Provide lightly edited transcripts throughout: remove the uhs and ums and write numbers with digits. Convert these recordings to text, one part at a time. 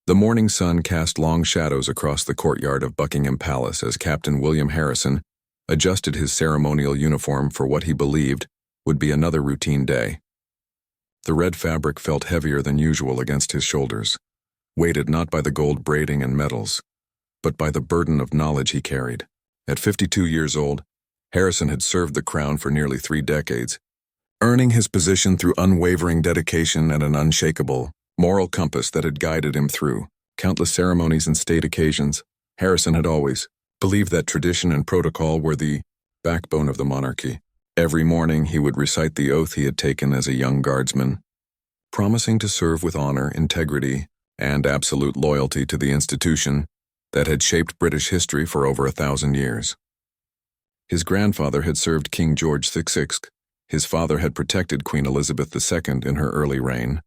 The morning sun cast long shadows across the courtyard of Buckingham Palace as Captain William Harrison adjusted his ceremonial uniform for what he believed would be another routine day. The red fabric felt heavier than usual against his shoulders, weighted not by the gold braiding and medals, but by the burden of knowledge he carried. At 52 years old, Harrison had served the crown for nearly 3 decades, earning his position through unwavering dedication and an unshakable moral compass that had guided him through countless ceremonies and state occasions. Harrison had always believed that tradition and protocol were the backbone of the monarchy. Every morning he would recite the oath he had taken as a young guardsman, promising to serve with honor, integrity, and absolute loyalty to the institution that had shaped British history for over 1,000 years. His grandfather had served King George VI, his father had protected Queen Elizabeth II in her early reign,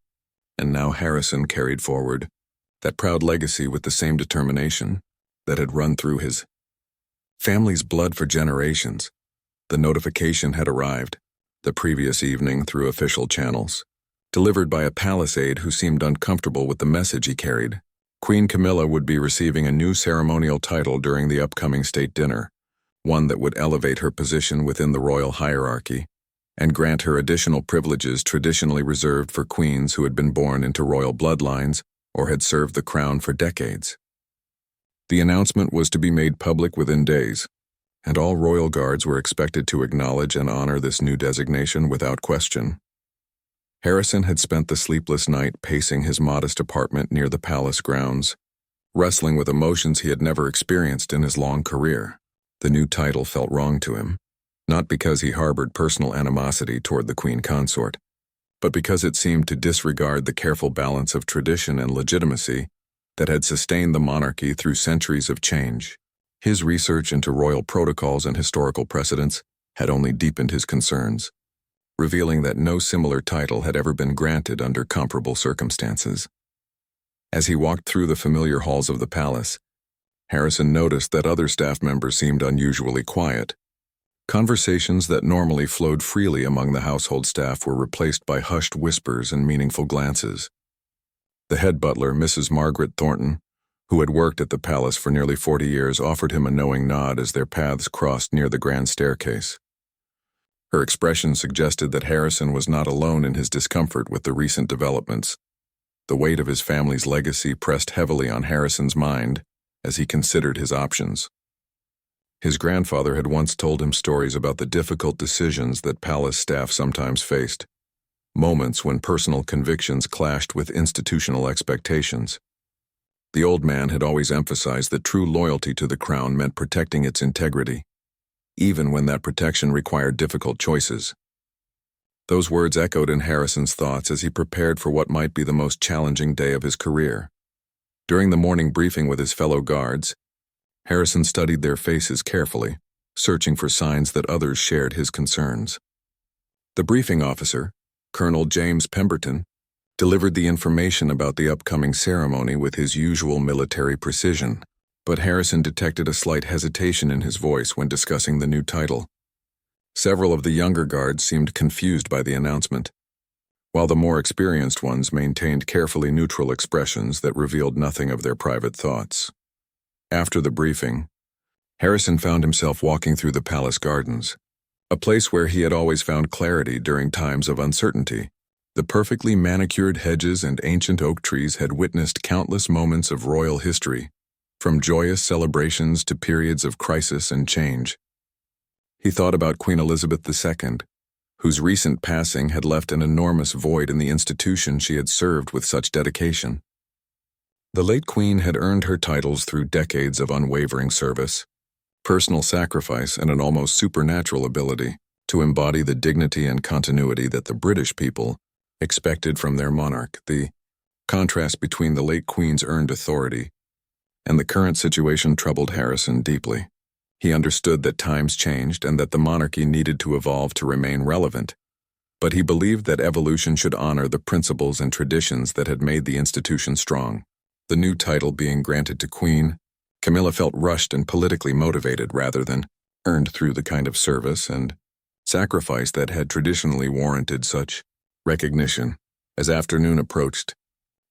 and now Harrison carried forward that proud legacy with the same determination that had run through his family's blood for generations. The notification had arrived the previous evening through official channels, delivered by a palace aide who seemed uncomfortable with the message he carried. Queen Camilla would be receiving a new ceremonial title during the upcoming state dinner, one that would elevate her position within the royal hierarchy and grant her additional privileges traditionally reserved for queens who had been born into royal bloodlines or had served the crown for decades. The announcement was to be made public within days, and all royal guards were expected to acknowledge and honor this new designation without question. Harrison had spent the sleepless night pacing his modest apartment near the palace grounds, wrestling with emotions he had never experienced in his long career. The new title felt wrong to him, not because he harbored personal animosity toward the queen consort, but because it seemed to disregard the careful balance of tradition and legitimacy that had sustained the monarchy through centuries of change. His research into royal protocols and historical precedents had only deepened his concerns, revealing that no similar title had ever been granted under comparable circumstances. As he walked through the familiar halls of the palace, Harrison noticed that other staff members seemed unusually quiet. Conversations that normally flowed freely among the household staff were replaced by hushed whispers and meaningful glances. The head butler, Mrs. Margaret Thornton, who had worked at the palace for nearly 40 years, offered him a knowing nod as their paths crossed near the grand staircase. Her expression suggested that Harrison was not alone in his discomfort with the recent developments. The weight of his family's legacy pressed heavily on Harrison's mind as he considered his options. His grandfather had once told him stories about the difficult decisions that palace staff sometimes faced, moments when personal convictions clashed with institutional expectations. The old man had always emphasized that true loyalty to the crown meant protecting its integrity, even when that protection required difficult choices. Those words echoed in Harrison's thoughts as he prepared for what might be the most challenging day of his career. During the morning briefing with his fellow guards, Harrison studied their faces carefully, searching for signs that others shared his concerns. The briefing officer, Colonel James Pemberton, delivered the information about the upcoming ceremony with his usual military precision, but Harrison detected a slight hesitation in his voice when discussing the new title. Several of the younger guards seemed confused by the announcement, while the more experienced ones maintained carefully neutral expressions that revealed nothing of their private thoughts. After the briefing, Harrison found himself walking through the palace gardens, a place where he had always found clarity during times of uncertainty. The perfectly manicured hedges and ancient oak trees had witnessed countless moments of royal history, from joyous celebrations to periods of crisis and change. He thought about Queen Elizabeth II, whose recent passing had left an enormous void in the institution she had served with such dedication. The late queen had earned her titles through decades of unwavering service, personal sacrifice, and an almost supernatural ability to embody the dignity and continuity that the British people expected from their monarch. The contrast between the late queen's earned authority and the current situation troubled Harrison deeply. He understood that times changed and that the monarchy needed to evolve to remain relevant, but he believed that evolution should honor the principles and traditions that had made the institution strong. The new title being granted to Queen Camilla felt rushed and politically motivated rather than earned through the kind of service and sacrifice that had traditionally warranted such recognition. As afternoon approached,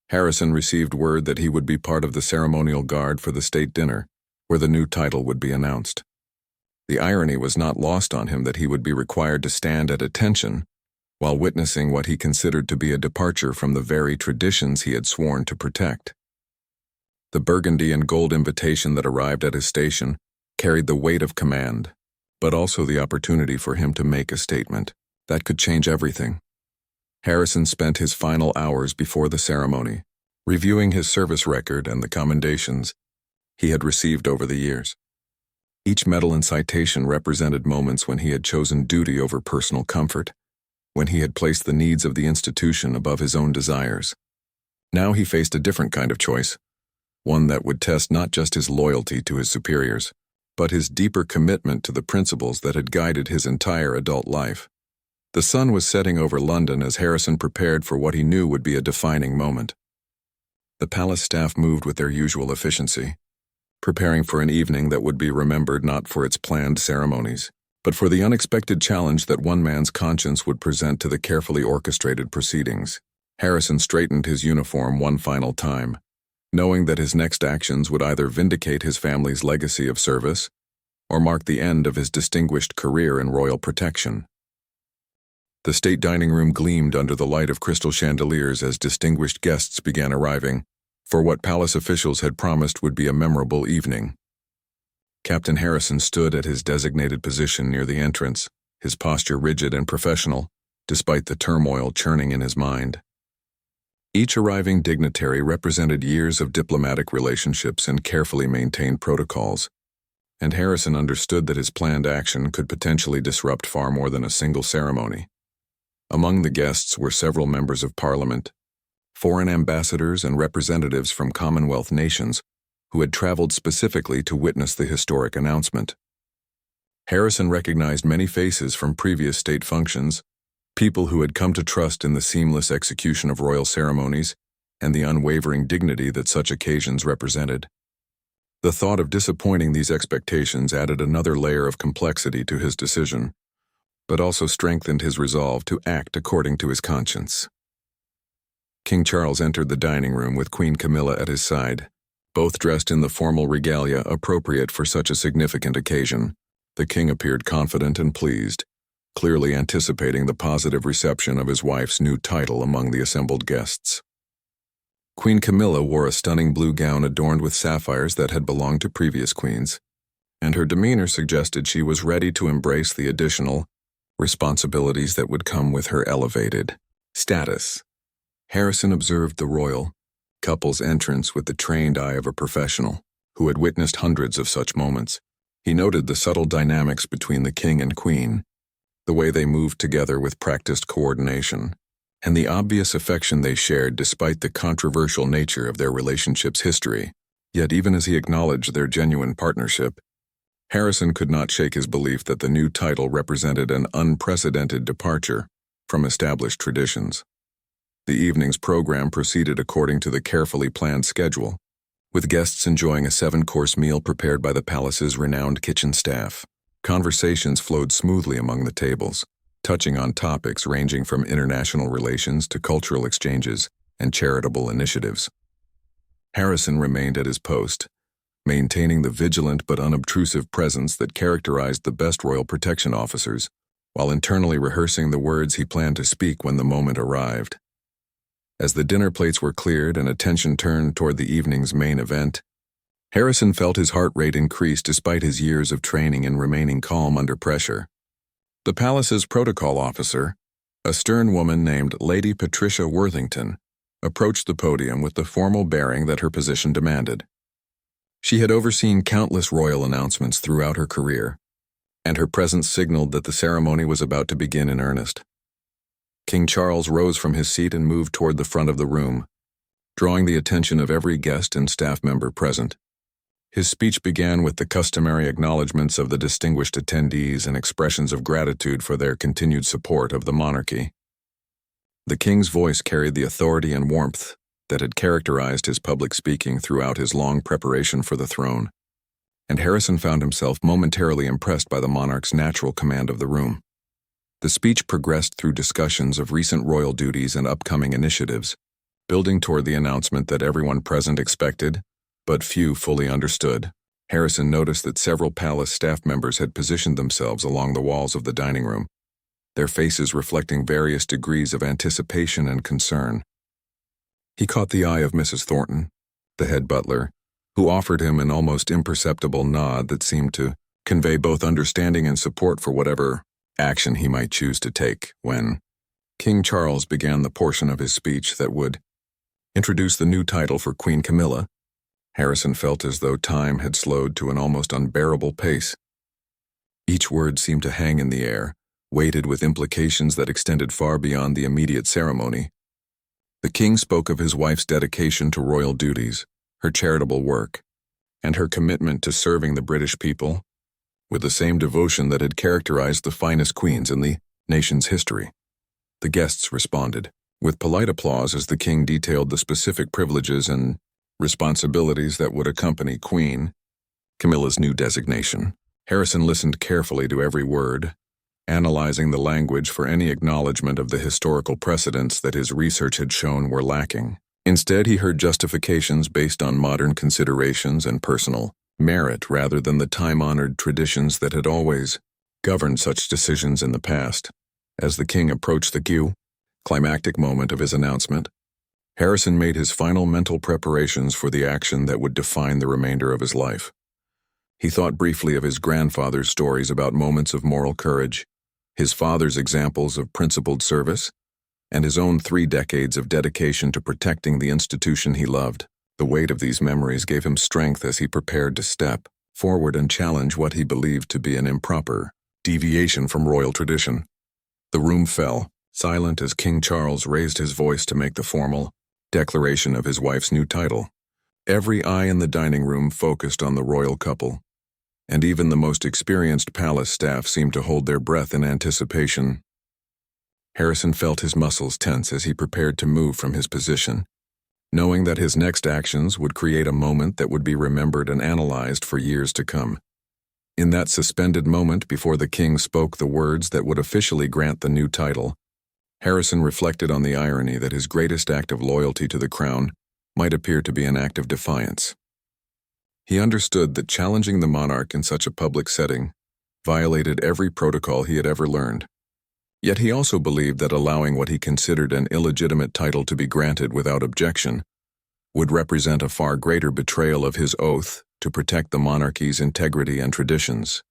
Harrison received word that he would be part of the ceremonial guard for the state dinner, where the new title would be announced. The irony was not lost on him that he would be required to stand at attention while witnessing what he considered to be a departure from the very traditions he had sworn to protect. The burgundy and gold invitation that arrived at his station carried the weight of command, but also the opportunity for him to make a statement that could change everything. Harrison spent his final hours before the ceremony, reviewing his service record and the commendations he had received over the years. Each medal and citation represented moments when he had chosen duty over personal comfort, when he had placed the needs of the institution above his own desires. Now he faced a different kind of choice, one that would test not just his loyalty to his superiors, but his deeper commitment to the principles that had guided his entire adult life. The sun was setting over London as Harrison prepared for what he knew would be a defining moment. The palace staff moved with their usual efficiency, preparing for an evening that would be remembered not for its planned ceremonies, but for the unexpected challenge that one man's conscience would present to the carefully orchestrated proceedings. Harrison straightened his uniform one final time, knowing that his next actions would either vindicate his family's legacy of service or mark the end of his distinguished career in royal protection. The state dining room gleamed under the light of crystal chandeliers as distinguished guests began arriving for what palace officials had promised would be a memorable evening. Captain Harrison stood at his designated position near the entrance, his posture rigid and professional, despite the turmoil churning in his mind. Each arriving dignitary represented years of diplomatic relationships and carefully maintained protocols, and Harrison understood that his planned action could potentially disrupt far more than a single ceremony. Among the guests were several members of Parliament, foreign ambassadors and representatives from Commonwealth nations who had traveled specifically to witness the historic announcement. Harrison recognized many faces from previous state functions, people who had come to trust in the seamless execution of royal ceremonies and the unwavering dignity that such occasions represented. The thought of disappointing these expectations added another layer of complexity to his decision, but also strengthened his resolve to act according to his conscience. King Charles entered the dining room with Queen Camilla at his side, both dressed in the formal regalia appropriate for such a significant occasion. The king appeared confident and pleased, clearly anticipating the positive reception of his wife's new title among the assembled guests. Queen Camilla wore a stunning blue gown adorned with sapphires that had belonged to previous queens, and her demeanor suggested she was ready to embrace the additional responsibilities that would come with her elevated status. Harrison observed the royal couple's entrance with the trained eye of a professional who had witnessed hundreds of such moments. He noted the subtle dynamics between the king and queen, the way they moved together with practiced coordination, and the obvious affection they shared despite the controversial nature of their relationship's history. Yet even as he acknowledged their genuine partnership, Harrison could not shake his belief that the new title represented an unprecedented departure from established traditions. The evening's program proceeded according to the carefully planned schedule, with guests enjoying a 7-course meal prepared by the palace's renowned kitchen staff. Conversations flowed smoothly among the tables, touching on topics ranging from international relations to cultural exchanges and charitable initiatives. Harrison remained at his post, maintaining the vigilant but unobtrusive presence that characterized the best royal protection officers, while internally rehearsing the words he planned to speak when the moment arrived. As the dinner plates were cleared and attention turned toward the evening's main event, Harrison felt his heart rate increase despite his years of training in remaining calm under pressure. The palace's protocol officer, a stern woman named Lady Patricia Worthington, approached the podium with the formal bearing that her position demanded. She had overseen countless royal announcements throughout her career, and her presence signaled that the ceremony was about to begin in earnest. King Charles rose from his seat and moved toward the front of the room, drawing the attention of every guest and staff member present. His speech began with the customary acknowledgments of the distinguished attendees and expressions of gratitude for their continued support of the monarchy. The king's voice carried the authority and warmth that had characterized his public speaking throughout his long preparation for the throne, and Harrison found himself momentarily impressed by the monarch's natural command of the room. The speech progressed through discussions of recent royal duties and upcoming initiatives, building toward the announcement that everyone present expected, but few fully understood. Harrison noticed that several palace staff members had positioned themselves along the walls of the dining room, their faces reflecting various degrees of anticipation and concern. He caught the eye of Mrs. Thornton, the head butler, who offered him an almost imperceptible nod that seemed to convey both understanding and support for whatever action he might choose to take when King Charles began the portion of his speech that would introduce the new title for Queen Camilla. Harrison felt as though time had slowed to an almost unbearable pace. Each word seemed to hang in the air, weighted with implications that extended far beyond the immediate ceremony. The king spoke of his wife's dedication to royal duties, her charitable work, and her commitment to serving the British people with the same devotion that had characterized the finest queens in the nation's history. The guests responded with polite applause as the king detailed the specific privileges and responsibilities that would accompany Queen Camilla's new designation. Harrison listened carefully to every word, analyzing the language for any acknowledgement of the historical precedents that his research had shown were lacking. Instead, he heard justifications based on modern considerations and personal merit rather than the time-honored traditions that had always governed such decisions in the past. As the king approached the climactic moment of his announcement, Harrison made his final mental preparations for the action that would define the remainder of his life. He thought briefly of his grandfather's stories about moments of moral courage, his father's examples of principled service, and his own 3 decades of dedication to protecting the institution he loved. The weight of these memories gave him strength as he prepared to step forward and challenge what he believed to be an improper deviation from royal tradition. The room fell, silent as King Charles raised his voice to make the formal declaration of his wife's new title. Every eye in the dining room focused on the royal couple, and even the most experienced palace staff seemed to hold their breath in anticipation. Harrison felt his muscles tense as he prepared to move from his position, knowing that his next actions would create a moment that would be remembered and analyzed for years to come. In that suspended moment before the king spoke the words that would officially grant the new title, Harrison reflected on the irony that his greatest act of loyalty to the crown might appear to be an act of defiance. He understood that challenging the monarch in such a public setting violated every protocol he had ever learned. Yet he also believed that allowing what he considered an illegitimate title to be granted without objection would represent a far greater betrayal of his oath to protect the monarchy's integrity and traditions.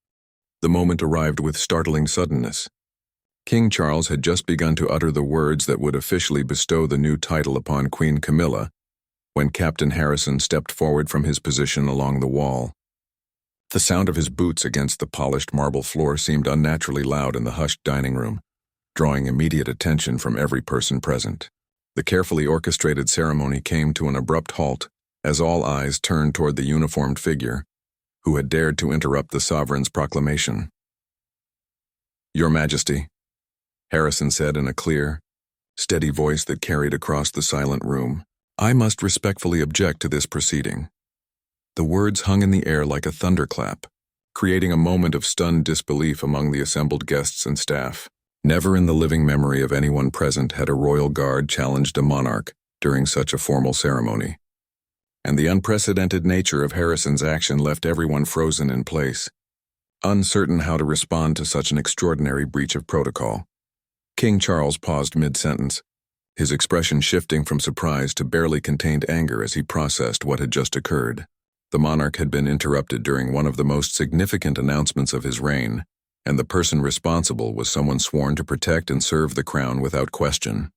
The moment arrived with startling suddenness. King Charles had just begun to utter the words that would officially bestow the new title upon Queen Camilla when Captain Harrison stepped forward from his position along the wall. The sound of his boots against the polished marble floor seemed unnaturally loud in the hushed dining room, drawing immediate attention from every person present. The carefully orchestrated ceremony came to an abrupt halt as all eyes turned toward the uniformed figure who had dared to interrupt the sovereign's proclamation. "Your Majesty," Harrison said in a clear, steady voice that carried across the silent room, "I must respectfully object to this proceeding." The words hung in the air like a thunderclap, creating a moment of stunned disbelief among the assembled guests and staff. Never in the living memory of anyone present had a royal guard challenged a monarch during such a formal ceremony. And the unprecedented nature of Harrison's action left everyone frozen in place, uncertain how to respond to such an extraordinary breach of protocol. King Charles paused mid-sentence, his expression shifting from surprise to barely contained anger as he processed what had just occurred. The monarch had been interrupted during one of the most significant announcements of his reign, and the person responsible was someone sworn to protect and serve the crown without question.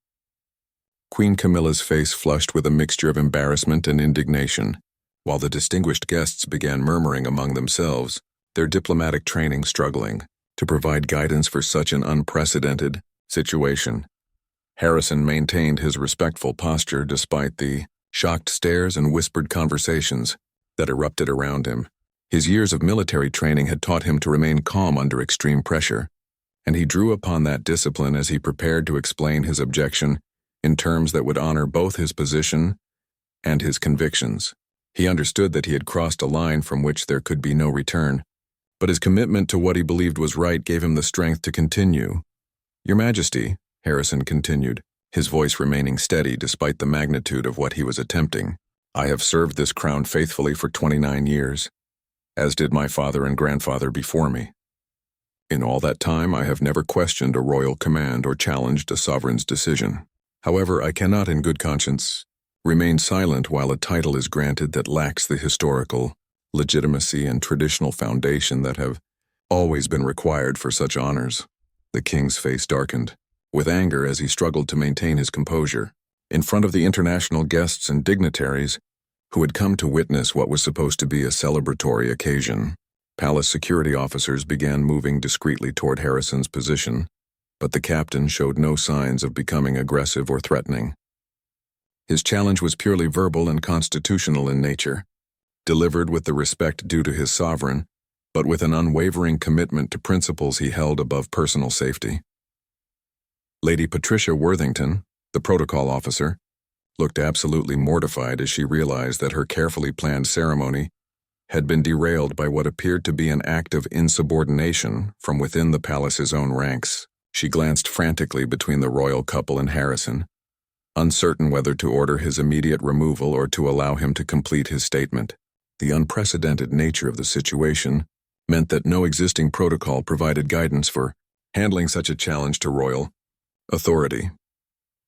Queen Camilla's face flushed with a mixture of embarrassment and indignation, while the distinguished guests began murmuring among themselves, their diplomatic training struggling to provide guidance for such an unprecedented situation. Harrison maintained his respectful posture despite the shocked stares and whispered conversations that erupted around him. His years of military training had taught him to remain calm under extreme pressure, and he drew upon that discipline as he prepared to explain his objection in terms that would honor both his position and his convictions. He understood that he had crossed a line from which there could be no return, but his commitment to what he believed was right gave him the strength to continue. "Your Majesty," Harrison continued, his voice remaining steady despite the magnitude of what he was attempting. "I have served this crown faithfully for 29 years, as did my father and grandfather before me. In all that time, I have never questioned a royal command or challenged a sovereign's decision. However, I cannot in good conscience remain silent while a title is granted that lacks the historical legitimacy and traditional foundation that have always been required for such honors." The king's face darkened with anger as he struggled to maintain his composure. In front of the international guests and dignitaries who had come to witness what was supposed to be a celebratory occasion, palace security officers began moving discreetly toward Harrison's position, but the captain showed no signs of becoming aggressive or threatening. His challenge was purely verbal and constitutional in nature, delivered with the respect due to his sovereign, but with an unwavering commitment to principles he held above personal safety. Lady Patricia Worthington, the protocol officer, looked absolutely mortified as she realized that her carefully planned ceremony had been derailed by what appeared to be an act of insubordination from within the palace's own ranks. She glanced frantically between the royal couple and Harrison, uncertain whether to order his immediate removal or to allow him to complete his statement. The unprecedented nature of the situation meant that no existing protocol provided guidance for handling such a challenge to royal authority.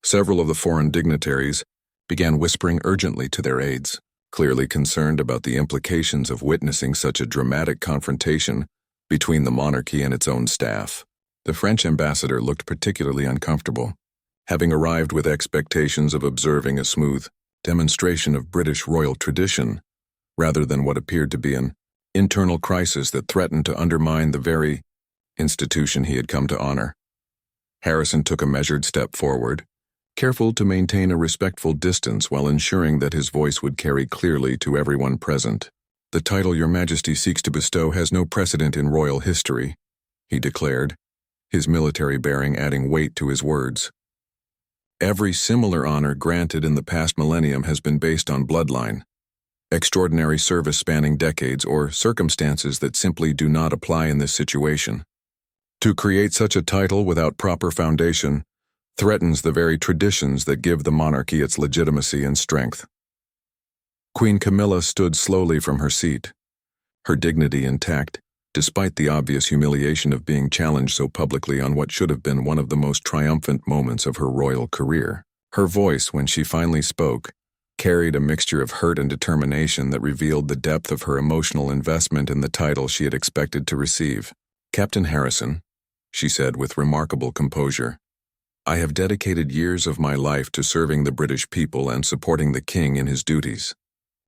Several of the foreign dignitaries began whispering urgently to their aides, clearly concerned about the implications of witnessing such a dramatic confrontation between the monarchy and its own staff. The French ambassador looked particularly uncomfortable, having arrived with expectations of observing a smooth demonstration of British royal tradition, rather than what appeared to be an internal crisis that threatened to undermine the very institution he had come to honor. Harrison took a measured step forward, careful to maintain a respectful distance while ensuring that his voice would carry clearly to everyone present. "The title Your Majesty seeks to bestow has no precedent in royal history," he declared, his military bearing adding weight to his words. "Every similar honor granted in the past millennium has been based on bloodline, extraordinary service spanning decades, or circumstances that simply do not apply in this situation. To create such a title without proper foundation threatens the very traditions that give the monarchy its legitimacy and strength." Queen Camilla stood slowly from her seat, her dignity intact, despite the obvious humiliation of being challenged so publicly on what should have been one of the most triumphant moments of her royal career. Her voice, when she finally spoke, carried a mixture of hurt and determination that revealed the depth of her emotional investment in the title she had expected to receive. "Captain Harrison," she said with remarkable composure, "I have dedicated years of my life to serving the British people and supporting the king in his duties.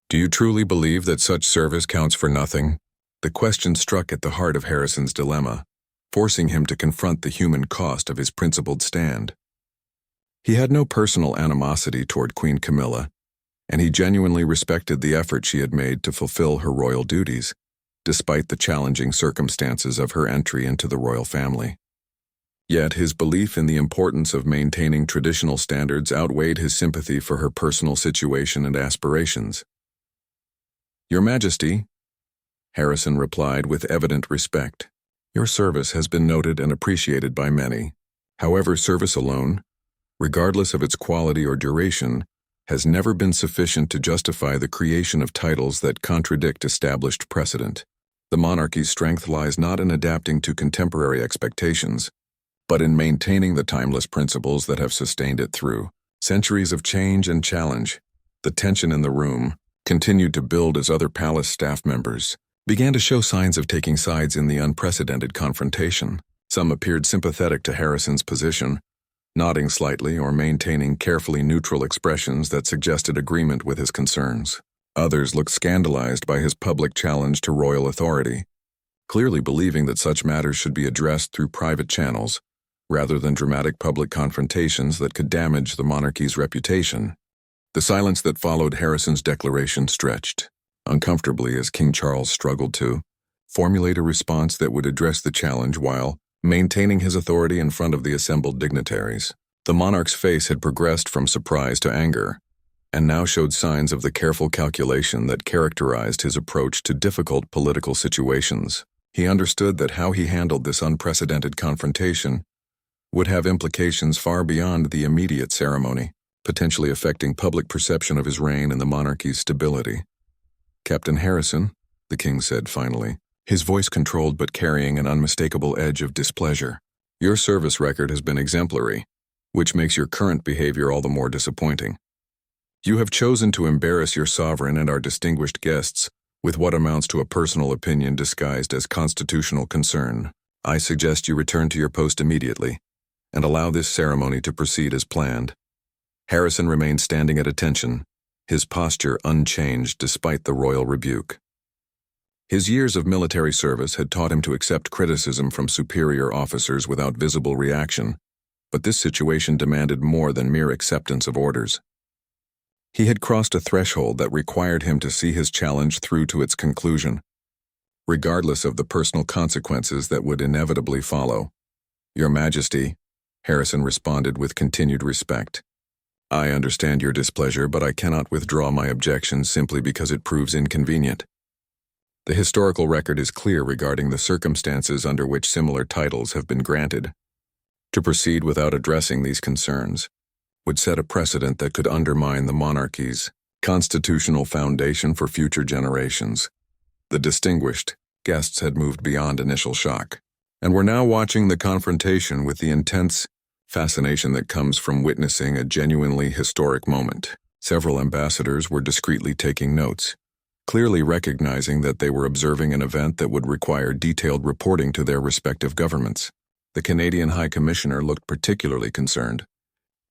Do you truly believe that such service counts for nothing?" The question struck at the heart of Harrison's dilemma, forcing him to confront the human cost of his principled stand. He had no personal animosity toward Queen Camilla, and he genuinely respected the effort she had made to fulfill her royal duties, despite the challenging circumstances of her entry into the royal family. Yet his belief in the importance of maintaining traditional standards outweighed his sympathy for her personal situation and aspirations. "Your Majesty," Harrison replied with evident respect, "your service has been noted and appreciated by many. However, service alone, regardless of its quality or duration, has never been sufficient to justify the creation of titles that contradict established precedent. The monarchy's strength lies not in adapting to contemporary expectations, but in maintaining the timeless principles that have sustained it through centuries of change and challenge." The tension in the room continued to build as other palace staff members began to show signs of taking sides in the unprecedented confrontation. Some appeared sympathetic to Harrison's position, nodding slightly or maintaining carefully neutral expressions that suggested agreement with his concerns. Others looked scandalized by his public challenge to royal authority, clearly believing that such matters should be addressed through private channels, rather than dramatic public confrontations that could damage the monarchy's reputation. The silence that followed Harrison's declaration stretched uncomfortably as King Charles struggled to formulate a response that would address the challenge while maintaining his authority in front of the assembled dignitaries. The monarch's face had progressed from surprise to anger, and now showed signs of the careful calculation that characterized his approach to difficult political situations. He understood that how he handled this unprecedented confrontation would have implications far beyond the immediate ceremony, potentially affecting public perception of his reign and the monarchy's stability. "Captain Harrison," the king said finally, his voice controlled but carrying an unmistakable edge of displeasure, "your service record has been exemplary, which makes your current behavior all the more disappointing. You have chosen to embarrass your sovereign and our distinguished guests with what amounts to a personal opinion disguised as constitutional concern. I suggest you return to your post immediately and allow this ceremony to proceed as planned." Harrison remained standing at attention, his posture unchanged despite the royal rebuke. His years of military service had taught him to accept criticism from superior officers without visible reaction, but this situation demanded more than mere acceptance of orders. He had crossed a threshold that required him to see his challenge through to its conclusion, regardless of the personal consequences that would inevitably follow. "Your Majesty," Harrison responded with continued respect, "I understand your displeasure, but I cannot withdraw my objection simply because it proves inconvenient. The historical record is clear regarding the circumstances under which similar titles have been granted. To proceed without addressing these concerns would set a precedent that could undermine the monarchy's constitutional foundation for future generations." The distinguished guests had moved beyond initial shock, and were now watching the confrontation with the intense fascination that comes from witnessing a genuinely historic moment. Several ambassadors were discreetly taking notes, clearly recognizing that they were observing an event that would require detailed reporting to their respective governments. The Canadian High Commissioner looked particularly concerned,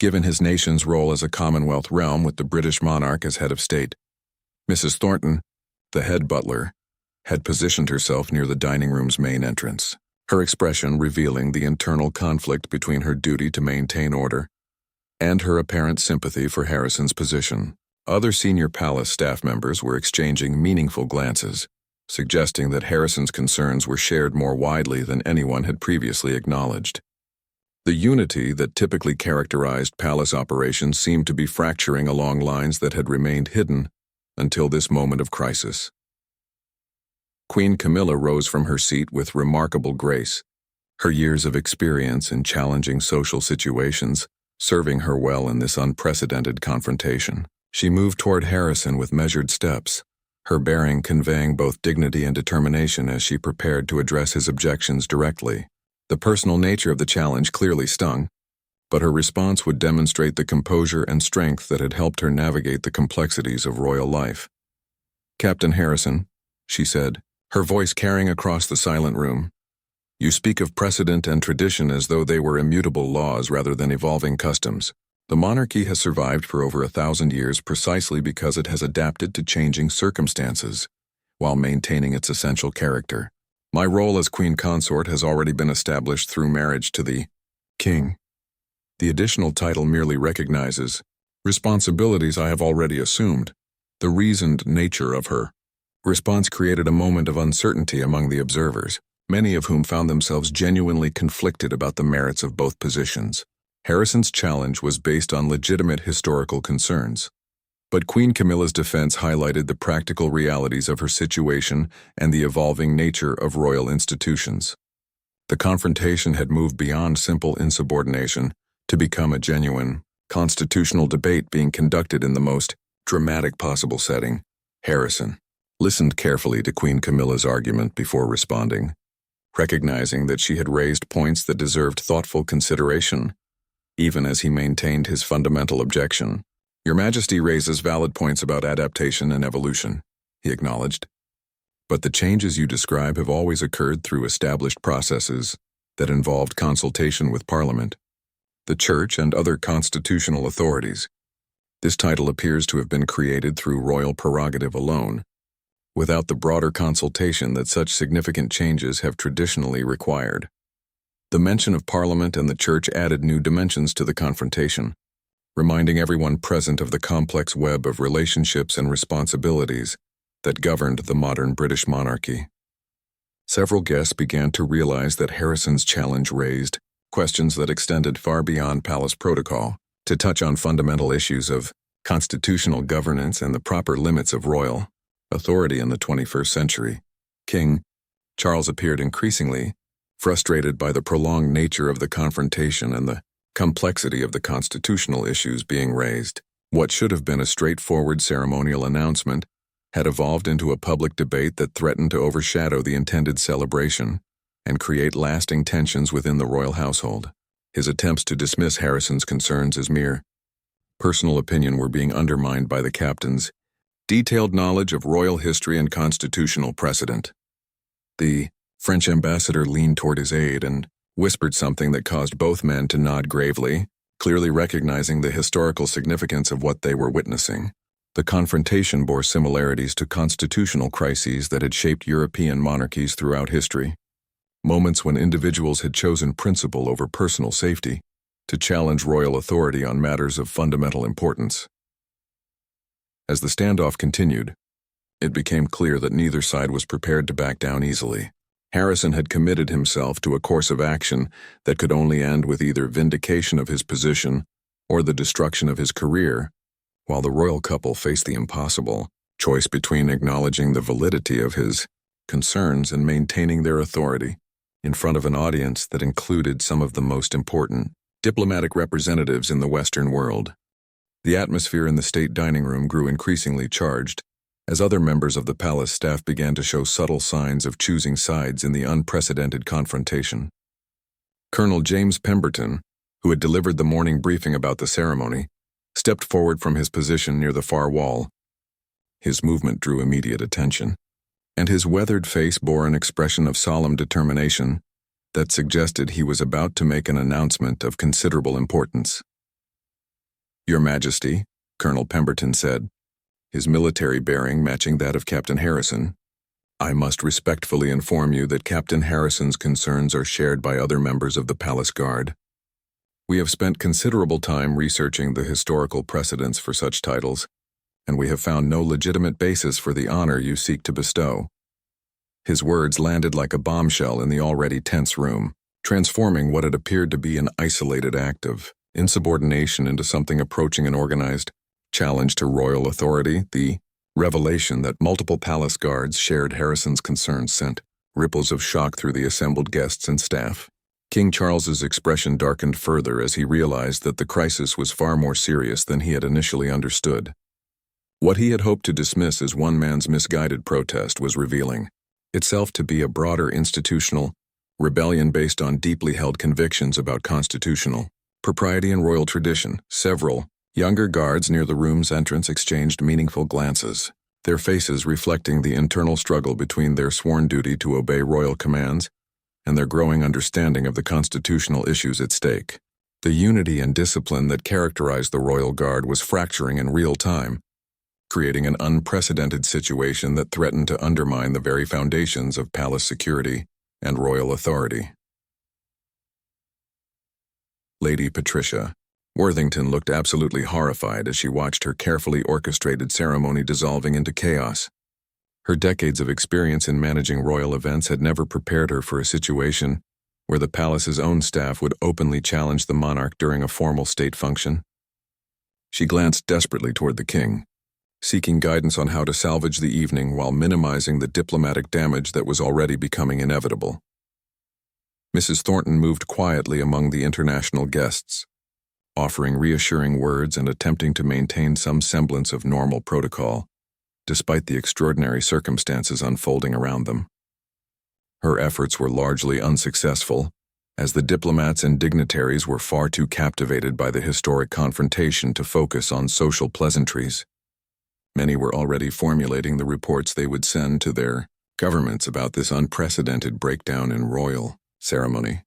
given his nation's role as a Commonwealth realm with the British monarch as head of state. Mrs. Thornton, the head butler, had positioned herself near the dining room's main entrance, her expression revealing the internal conflict between her duty to maintain order and her apparent sympathy for Harrison's position. Other senior palace staff members were exchanging meaningful glances, suggesting that Harrison's concerns were shared more widely than anyone had previously acknowledged. The unity that typically characterized palace operations seemed to be fracturing along lines that had remained hidden until this moment of crisis. Queen Camilla rose from her seat with remarkable grace, her years of experience in challenging social situations serving her well in this unprecedented confrontation. She moved toward Harrison with measured steps, her bearing conveying both dignity and determination as she prepared to address his objections directly. The personal nature of the challenge clearly stung, but her response would demonstrate the composure and strength that had helped her navigate the complexities of royal life. "Captain Harrison," she said, her voice carrying across the silent room, "you speak of precedent and tradition as though they were immutable laws rather than evolving customs. The monarchy has survived for over 1,000 years precisely because it has adapted to changing circumstances, while maintaining its essential character. My role as queen consort has already been established through marriage to the king. The additional title merely recognizes responsibilities I have already assumed. The reasoned nature of her response created a moment of uncertainty among the observers, many of whom found themselves genuinely conflicted about the merits of both positions. Harrison's challenge was based on legitimate historical concerns, but Queen Camilla's defense highlighted the practical realities of her situation and the evolving nature of royal institutions. The confrontation had moved beyond simple insubordination to become a genuine, constitutional debate being conducted in the most dramatic possible setting. Harrison listened carefully to Queen Camilla's argument before responding, recognizing that she had raised points that deserved thoughtful consideration, even as he maintained his fundamental objection. "Your Majesty raises valid points about adaptation and evolution," he acknowledged. "But the changes you describe have always occurred through established processes that involved consultation with Parliament, the Church, and other constitutional authorities. This title appears to have been created through royal prerogative alone, without the broader consultation that such significant changes have traditionally required." The mention of Parliament and the Church added new dimensions to the confrontation, reminding everyone present of the complex web of relationships and responsibilities that governed the modern British monarchy. Several guests began to realize that Harrison's challenge raised questions that extended far beyond palace protocol, to touch on fundamental issues of constitutional governance and the proper limits of royal authority in the 21st century. King Charles appeared increasingly Frustrated by the prolonged nature of the confrontation and the complexity of the constitutional issues being raised, what should have been a straightforward ceremonial announcement had evolved into a public debate that threatened to overshadow the intended celebration and create lasting tensions within the royal household. His attempts to dismiss Harrison's concerns as mere personal opinion were being undermined by the captain's detailed knowledge of royal history and constitutional precedent. The French ambassador leaned toward his aide and whispered something that caused both men to nod gravely, clearly recognizing the historical significance of what they were witnessing. The confrontation bore similarities to constitutional crises that had shaped European monarchies throughout history, moments when individuals had chosen principle over personal safety to challenge royal authority on matters of fundamental importance. As the standoff continued, it became clear that neither side was prepared to back down easily. Harrison had committed himself to a course of action that could only end with either vindication of his position or the destruction of his career, while the royal couple faced the impossible choice between acknowledging the validity of his concerns and maintaining their authority in front of an audience that included some of the most important diplomatic representatives in the Western world. The atmosphere in the state dining room grew increasingly charged as other members of the palace staff began to show subtle signs of choosing sides in the unprecedented confrontation. Colonel James Pemberton, who had delivered the morning briefing about the ceremony, stepped forward from his position near the far wall. His movement drew immediate attention, and his weathered face bore an expression of solemn determination that suggested he was about to make an announcement of considerable importance. "Your Majesty," Colonel Pemberton said, his military bearing matching that of Captain Harrison, "I must respectfully inform you that Captain Harrison's concerns are shared by other members of the Palace Guard. We have spent considerable time researching the historical precedents for such titles, and we have found no legitimate basis for the honor you seek to bestow." His words landed like a bombshell in the already tense room, transforming what had appeared to be an isolated act of insubordination into something approaching an organized challenge to royal authority. The revelation that multiple palace guards shared Harrison's concerns sent ripples of shock through the assembled guests and staff. King Charles's expression darkened further as he realized that the crisis was far more serious than he had initially understood. What he had hoped to dismiss as one man's misguided protest was revealing itself to be a broader institutional rebellion based on deeply held convictions about constitutional propriety and royal tradition. Several younger guards near the room's entrance exchanged meaningful glances, their faces reflecting the internal struggle between their sworn duty to obey royal commands and their growing understanding of the constitutional issues at stake. The unity and discipline that characterized the Royal Guard was fracturing in real time, creating an unprecedented situation that threatened to undermine the very foundations of palace security and royal authority. Lady Patricia Worthington looked absolutely horrified as she watched her carefully orchestrated ceremony dissolving into chaos. Her decades of experience in managing royal events had never prepared her for a situation where the palace's own staff would openly challenge the monarch during a formal state function. She glanced desperately toward the king, seeking guidance on how to salvage the evening while minimizing the diplomatic damage that was already becoming inevitable. Mrs. Thornton moved quietly among the international guests, offering reassuring words and attempting to maintain some semblance of normal protocol, despite the extraordinary circumstances unfolding around them. Her efforts were largely unsuccessful, as the diplomats and dignitaries were far too captivated by the historic confrontation to focus on social pleasantries. Many were already formulating the reports they would send to their governments about this unprecedented breakdown in royal ceremony.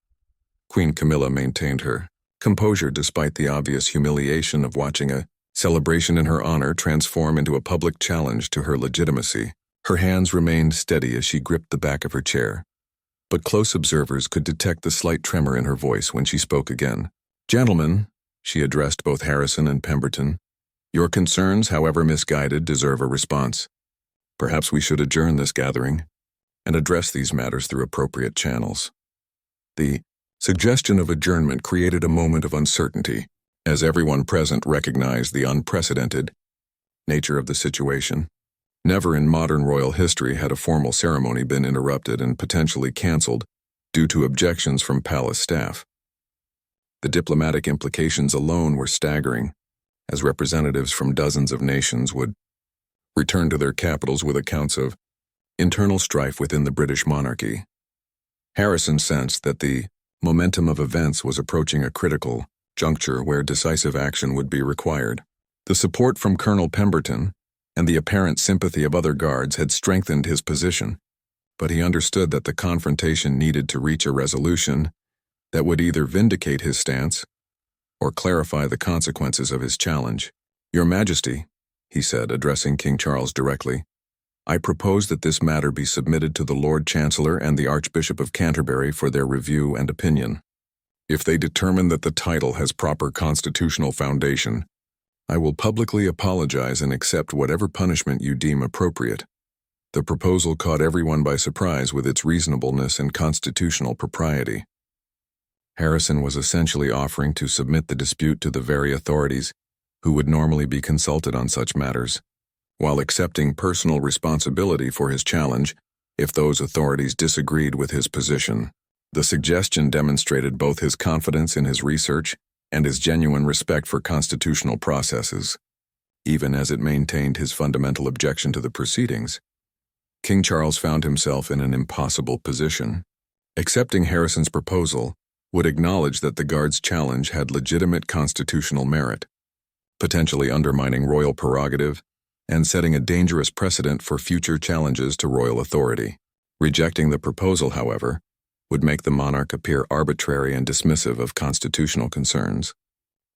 Queen Camilla maintained her composure despite the obvious humiliation of watching a celebration in her honor transform into a public challenge to her legitimacy. Her hands remained steady as she gripped the back of her chair, but close observers could detect the slight tremor in her voice when she spoke again. "Gentlemen," she addressed both Harrison and Pemberton, "your concerns, however misguided, deserve a response. Perhaps we should adjourn this gathering and address these matters through appropriate channels." The suggestion of adjournment created a moment of uncertainty, as everyone present recognized the unprecedented nature of the situation. Never in modern royal history had a formal ceremony been interrupted and potentially canceled due to objections from palace staff. The diplomatic implications alone were staggering, as representatives from dozens of nations would return to their capitals with accounts of internal strife within the British monarchy. Harrison sensed that the momentum of events was approaching a critical juncture where decisive action would be required. The support from Colonel Pemberton and the apparent sympathy of other guards had strengthened his position, but he understood that the confrontation needed to reach a resolution that would either vindicate his stance or clarify the consequences of his challenge. "Your Majesty," he said, addressing King Charles directly, "I propose that this matter be submitted to the Lord Chancellor and the Archbishop of Canterbury for their review and opinion. If they determine that the title has proper constitutional foundation, I will publicly apologize and accept whatever punishment you deem appropriate." The proposal caught everyone by surprise with its reasonableness and constitutional propriety. Harrison was essentially offering to submit the dispute to the very authorities who would normally be consulted on such matters, while accepting personal responsibility for his challenge if those authorities disagreed with his position. The suggestion demonstrated both his confidence in his research and his genuine respect for constitutional processes, even as it maintained his fundamental objection to the proceedings. King Charles found himself in an impossible position. Accepting Harrison's proposal would acknowledge that the guard's challenge had legitimate constitutional merit, potentially undermining royal prerogative and setting a dangerous precedent for future challenges to royal authority. Rejecting the proposal, however, would make the monarch appear arbitrary and dismissive of constitutional concerns,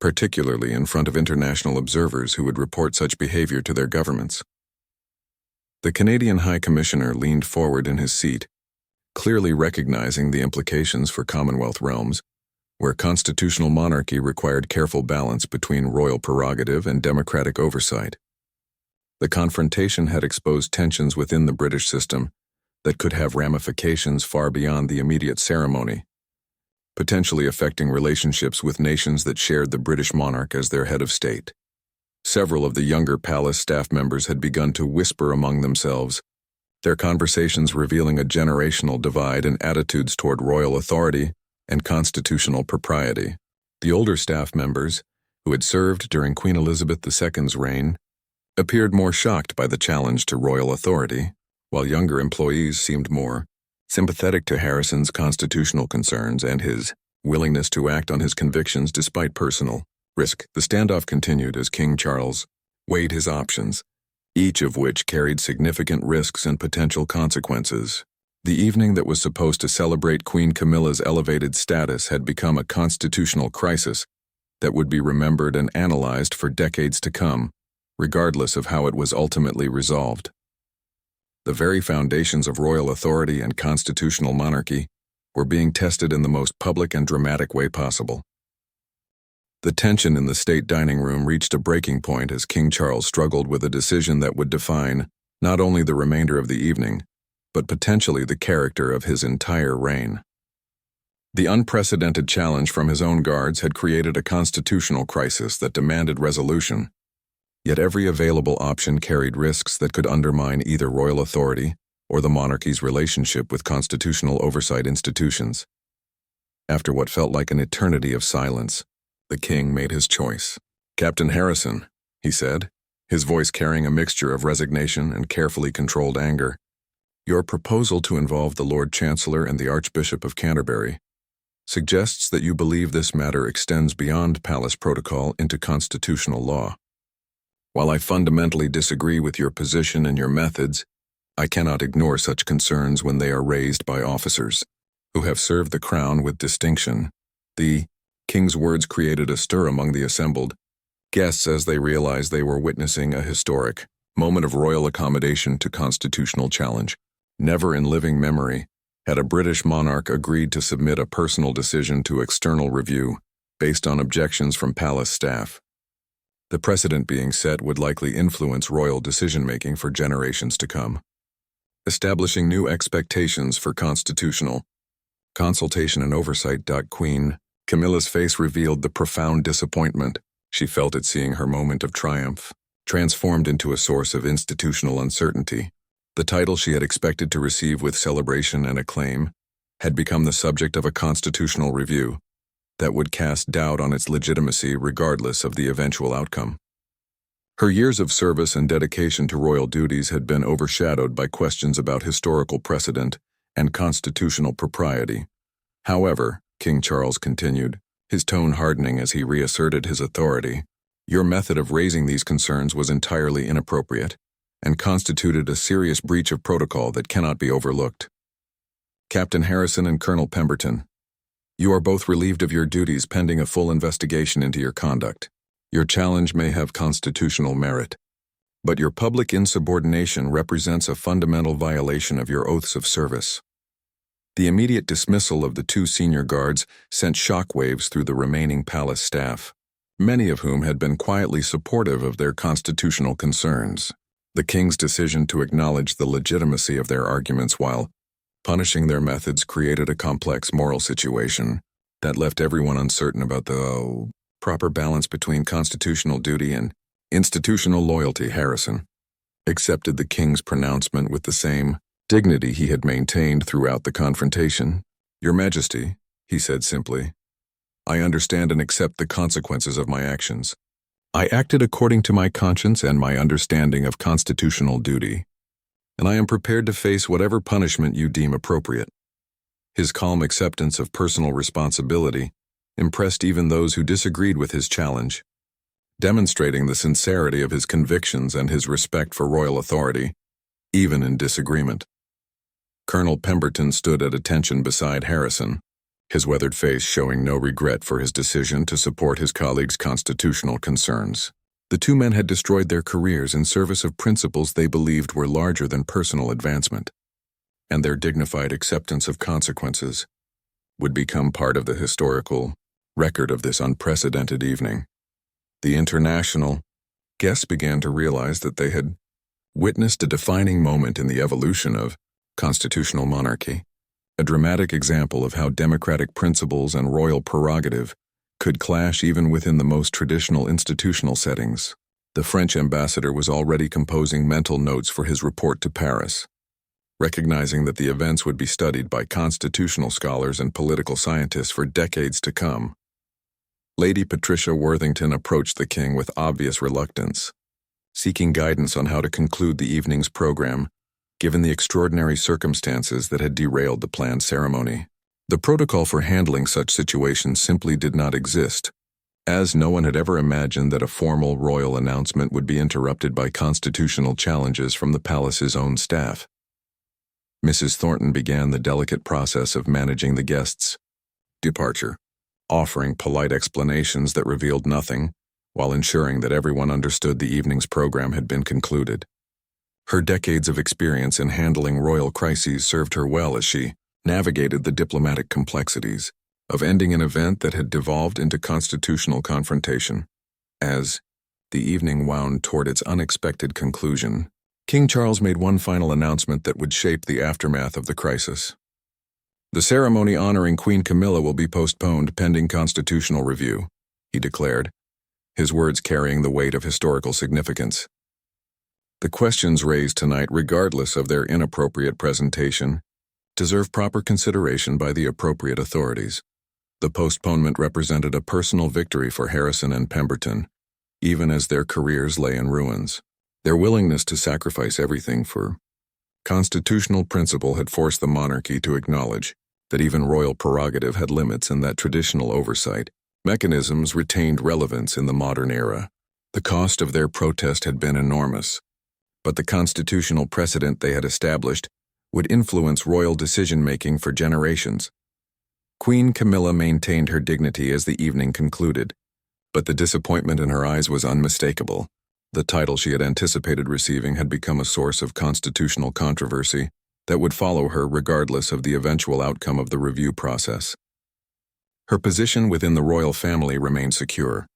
particularly in front of international observers who would report such behavior to their governments. The Canadian High Commissioner leaned forward in his seat, clearly recognizing the implications for Commonwealth realms, where constitutional monarchy required careful balance between royal prerogative and democratic oversight. The confrontation had exposed tensions within the British system that could have ramifications far beyond the immediate ceremony, potentially affecting relationships with nations that shared the British monarch as their head of state. Several of the younger palace staff members had begun to whisper among themselves, their conversations revealing a generational divide in attitudes toward royal authority and constitutional propriety. The older staff members, who had served during Queen Elizabeth II's reign, appeared more shocked by the challenge to royal authority, while younger employees seemed more sympathetic to Harrison's constitutional concerns and his willingness to act on his convictions despite personal risk. The standoff continued as King Charles weighed his options, each of which carried significant risks and potential consequences. The evening that was supposed to celebrate Queen Camilla's elevated status had become a constitutional crisis that would be remembered and analyzed for decades to come, regardless of how it was ultimately resolved. The very foundations of royal authority and constitutional monarchy were being tested in the most public and dramatic way possible. The tension in the state dining room reached a breaking point as King Charles struggled with a decision that would define not only the remainder of the evening, but potentially the character of his entire reign. The unprecedented challenge from his own guards had created a constitutional crisis that demanded resolution, yet every available option carried risks that could undermine either royal authority or the monarchy's relationship with constitutional oversight institutions. After what felt like an eternity of silence, the king made his choice. "Captain Harrison," he said, his voice carrying a mixture of resignation and carefully controlled anger, "your proposal to involve the Lord Chancellor and the Archbishop of Canterbury suggests that you believe this matter extends beyond palace protocol into constitutional law. While I fundamentally disagree with your position and your methods, I cannot ignore such concerns when they are raised by officers who have served the crown with distinction." The king's words created a stir among the assembled guests as they realized they were witnessing a historic moment of royal accommodation to constitutional challenge. Never in living memory had a British monarch agreed to submit a personal decision to external review based on objections from palace staff. The precedent being set would likely influence royal decision-making for generations to come, establishing new expectations for constitutional consultation and oversight. Queen Camilla's face revealed the profound disappointment she felt at seeing her moment of triumph transformed into a source of institutional uncertainty. The title she had expected to receive with celebration and acclaim had become the subject of a constitutional review that would cast doubt on its legitimacy regardless of the eventual outcome. Her years of service and dedication to royal duties had been overshadowed by questions about historical precedent and constitutional propriety. However, King Charles continued, his tone hardening as he reasserted his authority, your method of raising these concerns was entirely inappropriate and constituted a serious breach of protocol that cannot be overlooked. Captain Harrison and Colonel Pemberton, you are both relieved of your duties pending a full investigation into your conduct. Your challenge may have constitutional merit, but your public insubordination represents a fundamental violation of your oaths of service. The immediate dismissal of the two senior guards sent shockwaves through the remaining palace staff, many of whom had been quietly supportive of their constitutional concerns. The king's decision to acknowledge the legitimacy of their arguments while punishing their methods created a complex moral situation that left everyone uncertain about the proper balance between constitutional duty and institutional loyalty. Harrison accepted the king's pronouncement with the same dignity he had maintained throughout the confrontation. Your Majesty, he said simply, I understand and accept the consequences of my actions. I acted according to my conscience and my understanding of constitutional duty, and I am prepared to face whatever punishment you deem appropriate. His calm acceptance of personal responsibility impressed even those who disagreed with his challenge, demonstrating the sincerity of his convictions and his respect for royal authority, even in disagreement. Colonel Pemberton stood at attention beside Harrison, his weathered face showing no regret for his decision to support his colleague's constitutional concerns. The two men had destroyed their careers in service of principles they believed were larger than personal advancement, and their dignified acceptance of consequences would become part of the historical record of this unprecedented evening. The international guests began to realize that they had witnessed a defining moment in the evolution of constitutional monarchy, a dramatic example of how democratic principles and royal prerogative could clash even within the most traditional institutional settings. The French ambassador was already composing mental notes for his report to Paris, recognizing that the events would be studied by constitutional scholars and political scientists for decades to come. Lady Patricia Worthington approached the king with obvious reluctance, seeking guidance on how to conclude the evening's program, given the extraordinary circumstances that had derailed the planned ceremony. The protocol for handling such situations simply did not exist, as no one had ever imagined that a formal royal announcement would be interrupted by constitutional challenges from the palace's own staff. Mrs. Thornton began the delicate process of managing the guests' departure, offering polite explanations that revealed nothing, while ensuring that everyone understood the evening's program had been concluded. Her decades of experience in handling royal crises served her well as she navigated the diplomatic complexities of ending an event that had devolved into constitutional confrontation. As the evening wound toward its unexpected conclusion, King Charles made one final announcement that would shape the aftermath of the crisis. The ceremony honoring Queen Camilla will be postponed pending constitutional review, he declared, his words carrying the weight of historical significance. The questions raised tonight, regardless of their inappropriate presentation, deserve proper consideration by the appropriate authorities. The postponement represented a personal victory for Harrison and Pemberton, even as their careers lay in ruins. Their willingness to sacrifice everything for constitutional principle had forced the monarchy to acknowledge that even royal prerogative had limits and that traditional oversight mechanisms retained relevance in the modern era. The cost of their protest had been enormous, but the constitutional precedent they had established would influence royal decision-making for generations. Queen Camilla maintained her dignity as the evening concluded, but the disappointment in her eyes was unmistakable. The title she had anticipated receiving had become a source of constitutional controversy that would follow her regardless of the eventual outcome of the review process. Her position within the royal family remained secure,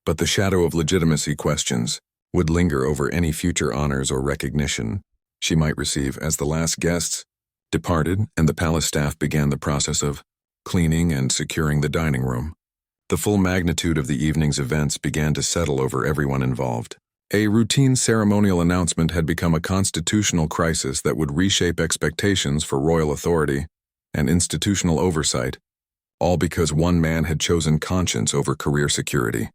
but the shadow of legitimacy questions would linger over any future honors or recognition she might receive as the last guests departed and the palace staff began the process of cleaning and securing the dining room. The full magnitude of the evening's events began to settle over everyone involved. A routine ceremonial announcement had become a constitutional crisis that would reshape expectations for royal authority and institutional oversight, all because one man had chosen conscience over career security.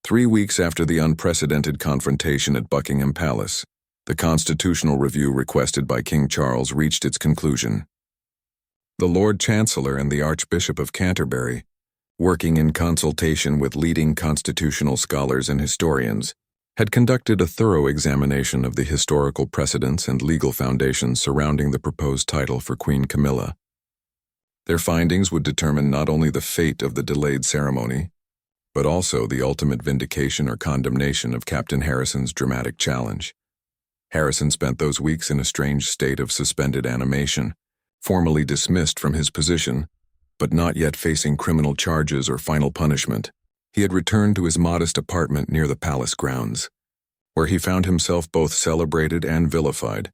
3 weeks after the unprecedented confrontation at Buckingham Palace, the constitutional review requested by King Charles reached its conclusion. The Lord Chancellor and the Archbishop of Canterbury, working in consultation with leading constitutional scholars and historians, had conducted a thorough examination of the historical precedents and legal foundations surrounding the proposed title for Queen Camilla. Their findings would determine not only the fate of the delayed ceremony, but also the ultimate vindication or condemnation of Captain Harrison's dramatic challenge. Harrison spent those weeks in a strange state of suspended animation, formally dismissed from his position, but not yet facing criminal charges or final punishment. He had returned to his modest apartment near the palace grounds, where he found himself both celebrated and vilified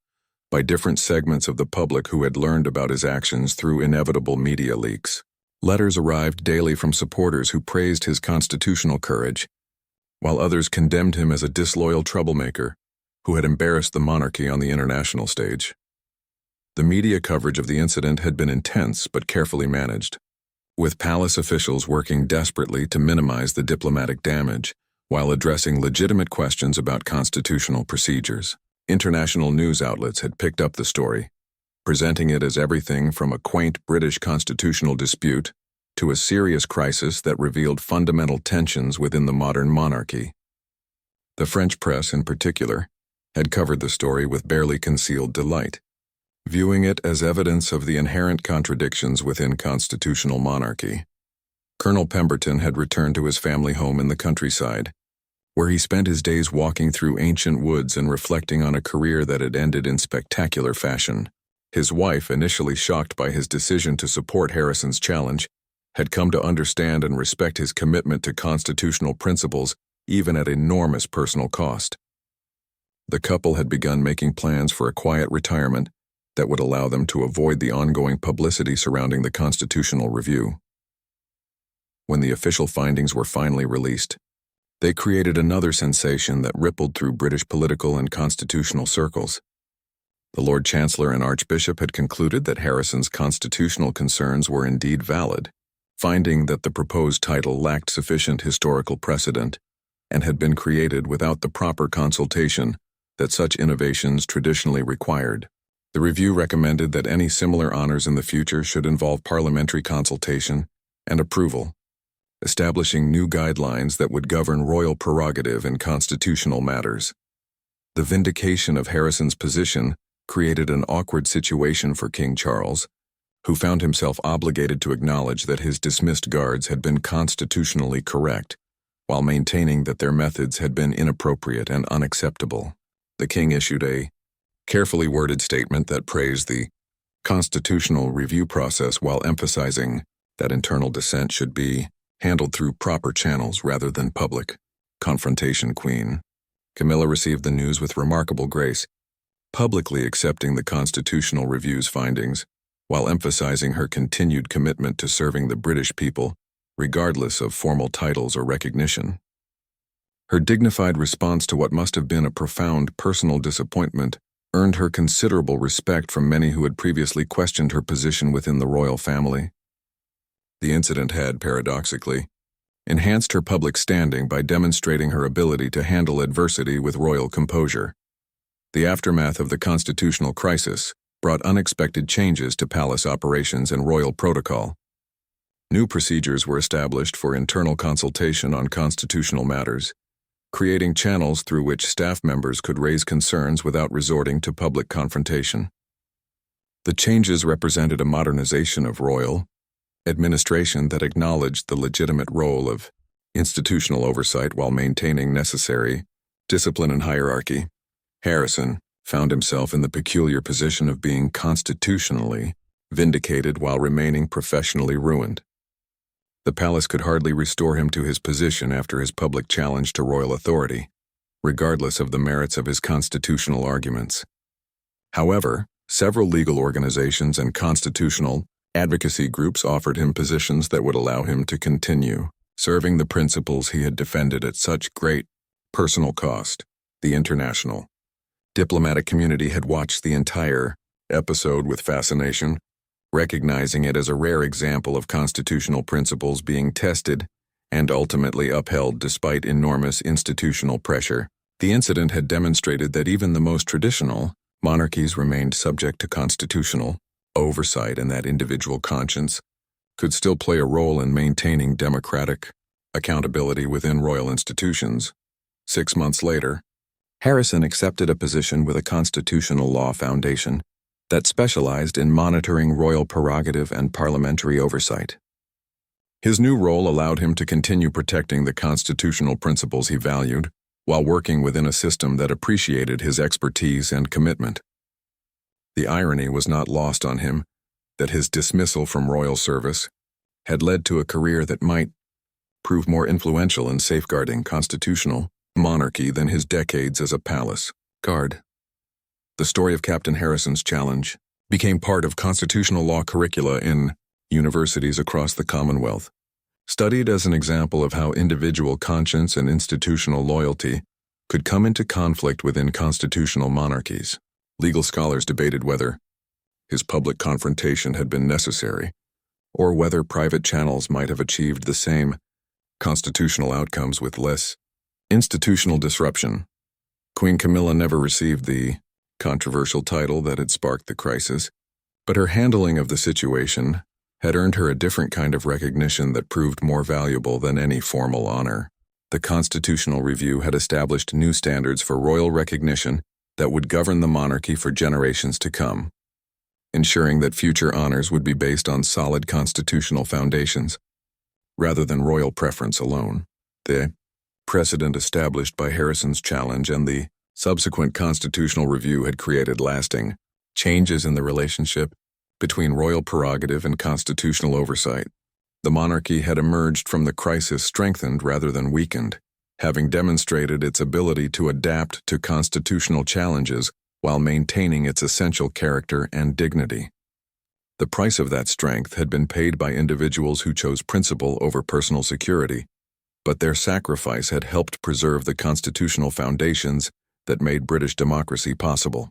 by different segments of the public who had learned about his actions through inevitable media leaks. Letters arrived daily from supporters who praised his constitutional courage, while others condemned him as a disloyal troublemaker who had embarrassed the monarchy on the international stage. The media coverage of the incident had been intense but carefully managed, with palace officials working desperately to minimize the diplomatic damage while addressing legitimate questions about constitutional procedures. International news outlets had picked up the story, presenting it as everything from a quaint British constitutional dispute to a serious crisis that revealed fundamental tensions within the modern monarchy. The French press, in particular, had covered the story with barely concealed delight, viewing it as evidence of the inherent contradictions within constitutional monarchy. Colonel Pemberton had returned to his family home in the countryside, where he spent his days walking through ancient woods and reflecting on a career that had ended in spectacular fashion. His wife, initially shocked by his decision to support Harrison's challenge, had come to understand and respect his commitment to constitutional principles even at enormous personal cost. The couple had begun making plans for a quiet retirement that would allow them to avoid the ongoing publicity surrounding the constitutional review. When the official findings were finally released, they created another sensation that rippled through British political and constitutional circles. The Lord Chancellor and Archbishop had concluded that Harrison's constitutional concerns were indeed valid, finding that the proposed title lacked sufficient historical precedent and had been created without the proper consultation that such innovations traditionally required. The review recommended that any similar honors in the future should involve parliamentary consultation and approval, establishing new guidelines that would govern royal prerogative in constitutional matters. The vindication of Harrison's position created an awkward situation for King Charles, who found himself obligated to acknowledge that his dismissed guards had been constitutionally correct, while maintaining that their methods had been inappropriate and unacceptable. The king issued a carefully worded statement that praised the constitutional review process while emphasizing that internal dissent should be handled through proper channels rather than public confrontation. Queen Camilla received the news with remarkable grace, publicly accepting the constitutional review's findings while emphasizing her continued commitment to serving the British people, regardless of formal titles or recognition. Her dignified response to what must have been a profound personal disappointment earned her considerable respect from many who had previously questioned her position within the royal family. The incident had, paradoxically, enhanced her public standing by demonstrating her ability to handle adversity with royal composure. The aftermath of the constitutional crisis brought unexpected changes to palace operations and royal protocol. New procedures were established for internal consultation on constitutional matters, creating channels through which staff members could raise concerns without resorting to public confrontation. The changes represented a modernization of royal administration that acknowledged the legitimate role of institutional oversight while maintaining necessary discipline and hierarchy. Harrison found himself in the peculiar position of being constitutionally vindicated while remaining professionally ruined. The palace could hardly restore him to his position after his public challenge to royal authority, regardless of the merits of his constitutional arguments. However, several legal organizations and constitutional advocacy groups offered him positions that would allow him to continue serving the principles he had defended at such great personal cost. The international diplomatic community had watched the entire episode with fascination, recognizing it as a rare example of constitutional principles being tested and ultimately upheld despite enormous institutional pressure. The incident had demonstrated that even the most traditional monarchies remained subject to constitutional oversight, and that individual conscience could still play a role in maintaining democratic accountability within royal institutions. 6 months later, Harrison accepted a position with a constitutional law foundation that specialized in monitoring royal prerogative and parliamentary oversight. His new role allowed him to continue protecting the constitutional principles he valued, while working within a system that appreciated his expertise and commitment. The irony was not lost on him that his dismissal from royal service had led to a career that might prove more influential in safeguarding constitutional monarchy than his decades as a palace guard. The story of Captain Harrison's challenge became part of constitutional law curricula in universities across the Commonwealth, studied as an example of how individual conscience and institutional loyalty could come into conflict within constitutional monarchies. Legal scholars debated whether his public confrontation had been necessary, or whether private channels might have achieved the same constitutional outcomes with less institutional disruption. Queen Camilla never received the controversial title that had sparked the crisis, but her handling of the situation had earned her a different kind of recognition that proved more valuable than any formal honor. The Constitutional Review had established new standards for royal recognition that would govern the monarchy for generations to come, ensuring that future honors would be based on solid constitutional foundations, rather than royal preference alone. The precedent established by Harrison's challenge and the subsequent Constitutional Review had created lasting changes in the relationship between royal prerogative and constitutional oversight. The monarchy had emerged from the crisis strengthened rather than weakened, having demonstrated its ability to adapt to constitutional challenges while maintaining its essential character and dignity. The price of that strength had been paid by individuals who chose principle over personal security, but their sacrifice had helped preserve the constitutional foundations that made British democracy possible.